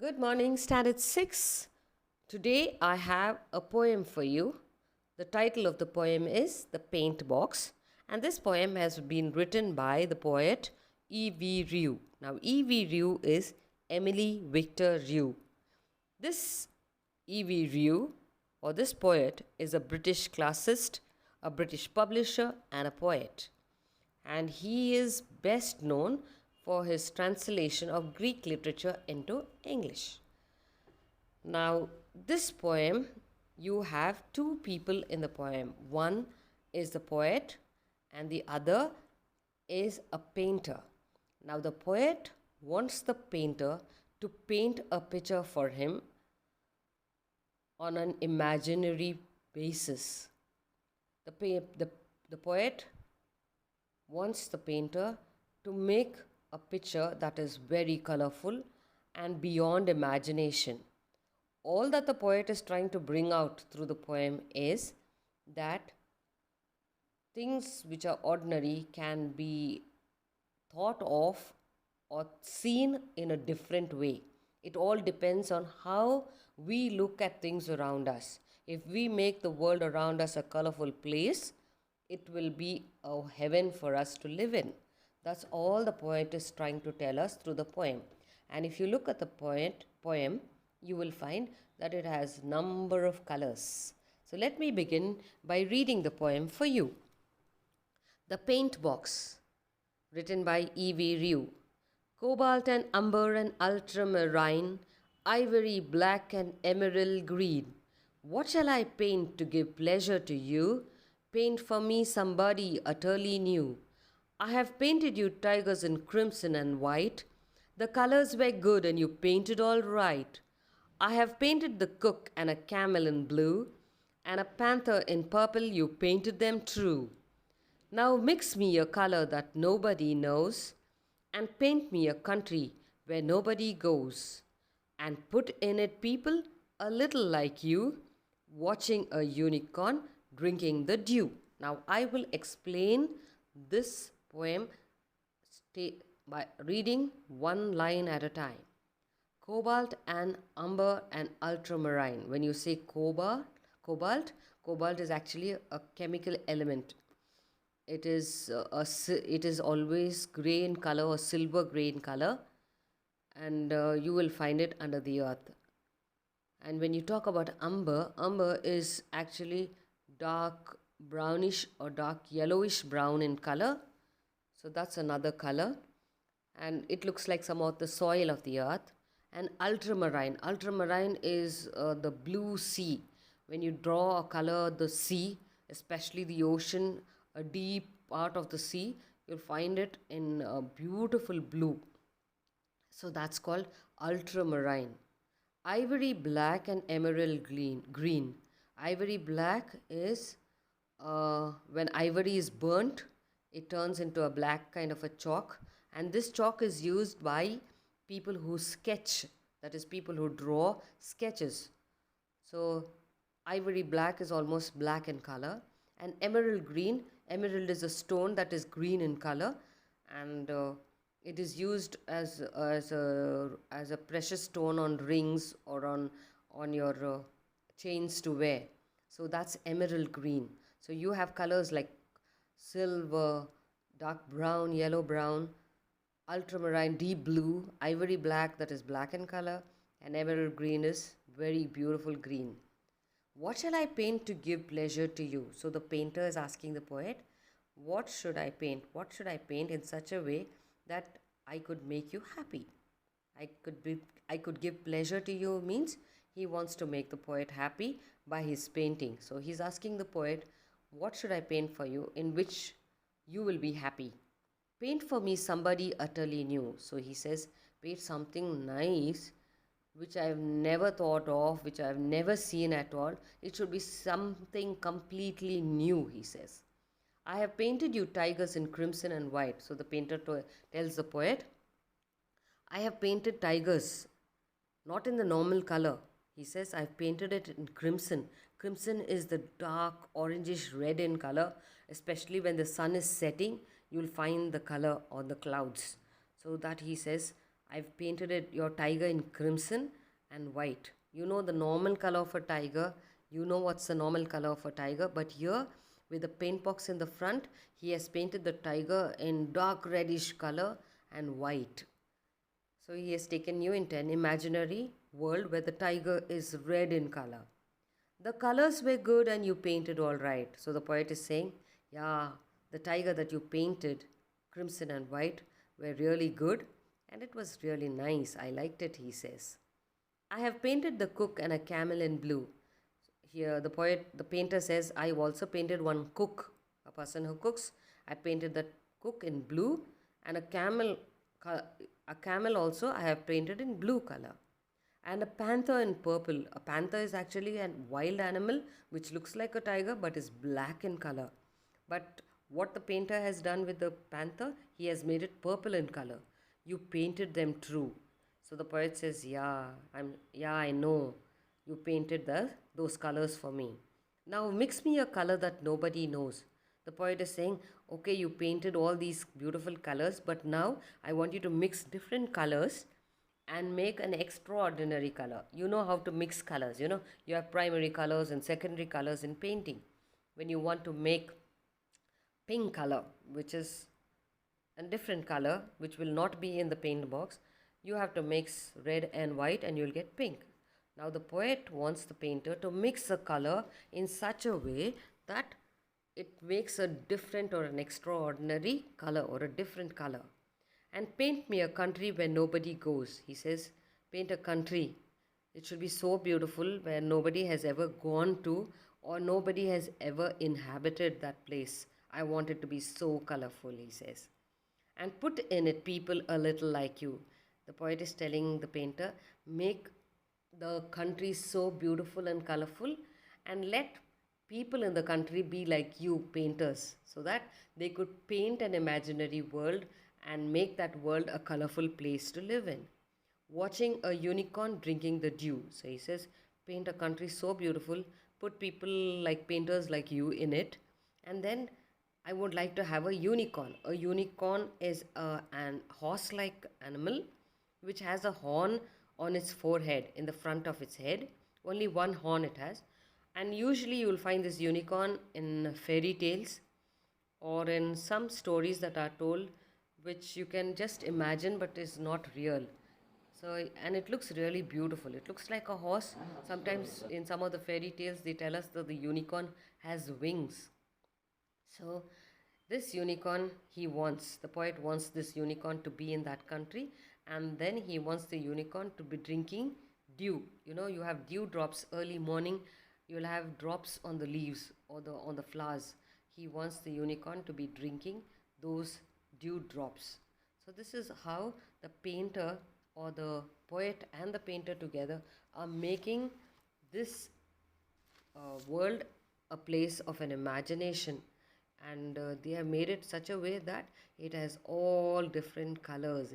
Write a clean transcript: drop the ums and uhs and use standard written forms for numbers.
Good morning, Standard 6. Today I have a poem for you. The title of the poem is The Paint Box, and this poem has been written by the poet E.V. Ryu. Now, E.V. Ryu is Emily Victor Ryu. This E.V. Ryu, or this poet, is a British classicist, a British publisher, and a poet. And he is best known for his translation of Greek literature into English. Now, this poem, you have two people in the poem. One is the poet, and the other is a painter. Now, the poet wants the painter to paint a picture for him on an imaginary basis. The poet wants the painter to make a picture that is very colorful and beyond imagination. All that the poet is trying to bring out through the poem is that things which are ordinary can be thought of or seen in a different way. It all depends on how we look at things around us. If we make the world around us a colorful place, it will be a heaven for us to live in. That's all the poet is trying to tell us through the poem. And if you look at the poem, you will find that it has number of colors. So let me begin by reading the poem for you. The Paint Box, written by E.V. Ryu. Cobalt and umber and ultramarine, ivory black and emerald green. What shall I paint to give pleasure to you? Paint for me somebody utterly new. I have painted you tigers in crimson and white. The colors were good and you painted all right. I have painted the cook and a camel in blue, and a panther in purple, you painted them true. Now mix me a color that nobody knows, and paint me a country where nobody goes, and put in it people a little like you, watching a unicorn drinking the dew. Now I will explain this poem by reading one line at a time. Cobalt and umber and ultramarine. When you say cobalt is actually a chemical element. It is always gray in color or silver gray in color, and you will find it under the earth. And when you talk about umber is actually dark brownish or dark yellowish brown in color. So that's another color, and it looks like some of the soil of the earth. And ultramarine is the blue sea. When you draw a color, the sea, especially the ocean, a deep part of the sea, you'll find it in a beautiful blue. So that's called ultramarine. Ivory black and emerald green. Ivory black is when ivory is burnt, it turns into a black kind of a chalk, and this chalk is used by people who sketch, that is, people who draw sketches. So ivory black is almost black in color, and emerald green. Emerald is a stone that is green in color, and it is used as a precious stone on rings or on your chains to wear. So that's emerald green. So you have colors like silver, dark brown, yellow brown, ultramarine, deep blue, ivory black, that is black in color, and emerald green is very beautiful green. What shall I paint to give pleasure to you? So the painter is asking the poet, what should I paint? What should I paint in such a way that I could make you happy? I could give pleasure to you means he wants to make the poet happy by his painting. So he's asking the poet, what should I paint for you in which you will be happy? Paint for me somebody utterly new. So he says, paint something nice which I have never thought of, which I have never seen at all. It should be something completely new, he says. I have painted you tigers in crimson and white. So the painter tells the poet, I have painted tigers, not in the normal color. He says, I've painted it in crimson. Crimson is the dark orangish red in color, especially when the sun is setting, you'll find the color on the clouds. So that he says, I've painted it, your tiger, in crimson and white. You know the normal color of a tiger. You know what's the normal color of a tiger. But here, with the paint box in the front, he has painted the tiger in dark reddish color and white. So he has taken you into an imaginary world where the tiger is red in color. The colors were good and you painted all right. So the poet is saying, yeah, the tiger that you painted, crimson and white, were really good and it was really nice. I liked it, he says. I have painted the cook and a camel in blue. Here the painter says, I also painted one cook, a person who cooks. I painted the cook in blue, and a camel also I have painted in blue color. And a panther in purple. A panther is actually a wild animal which looks like a tiger but is black in color. But what the painter has done with the panther, he has made it purple in color. You painted them true. So the poet says, yeah, I know. You painted those colors for me. Now mix me a color that nobody knows. The poet is saying, okay, you painted all these beautiful colors, but now I want you to mix different colors and make an extraordinary color. You know how to mix colors, you have primary colors and secondary colors in painting. When you want to make pink color, which is a different color, which will not be in the paint box, you have to mix red and white and you'll get pink. Now the poet wants the painter to mix a color in such a way that it makes a different or an extraordinary color or a different color. And paint me a country where nobody goes. He says, paint a country. It should be so beautiful where nobody has ever gone to or nobody has ever inhabited that place. I want it to be so colorful, he says. And put in it people a little like you. The poet is telling the painter, make the country so beautiful and colorful and let people in the country be like you painters so that they could paint an imaginary world and make that world a colorful place to live in. Watching a unicorn drinking the dew. So he says, paint a country so beautiful, put people like painters like you in it, and then I would like to have a unicorn. A unicorn is an horse-like animal which has a horn on its forehead, in the front of its head. Only one horn it has. And usually you will find this unicorn in fairy tales or in some stories that are told which you can just imagine but is not real. So, and it looks really beautiful. It looks like a horse. Sometimes in some of the fairy tales they tell us that the unicorn has wings. So this unicorn the poet wants this unicorn to be in that country, and then he wants the unicorn to be drinking dew. You have dew drops early morning, you'll have drops on the leaves or on the flowers. He wants the unicorn to be drinking those dew drops. So this is how the painter or the poet and the painter together are making this world a place of an imagination. And they have made it such a way that it has all different colors.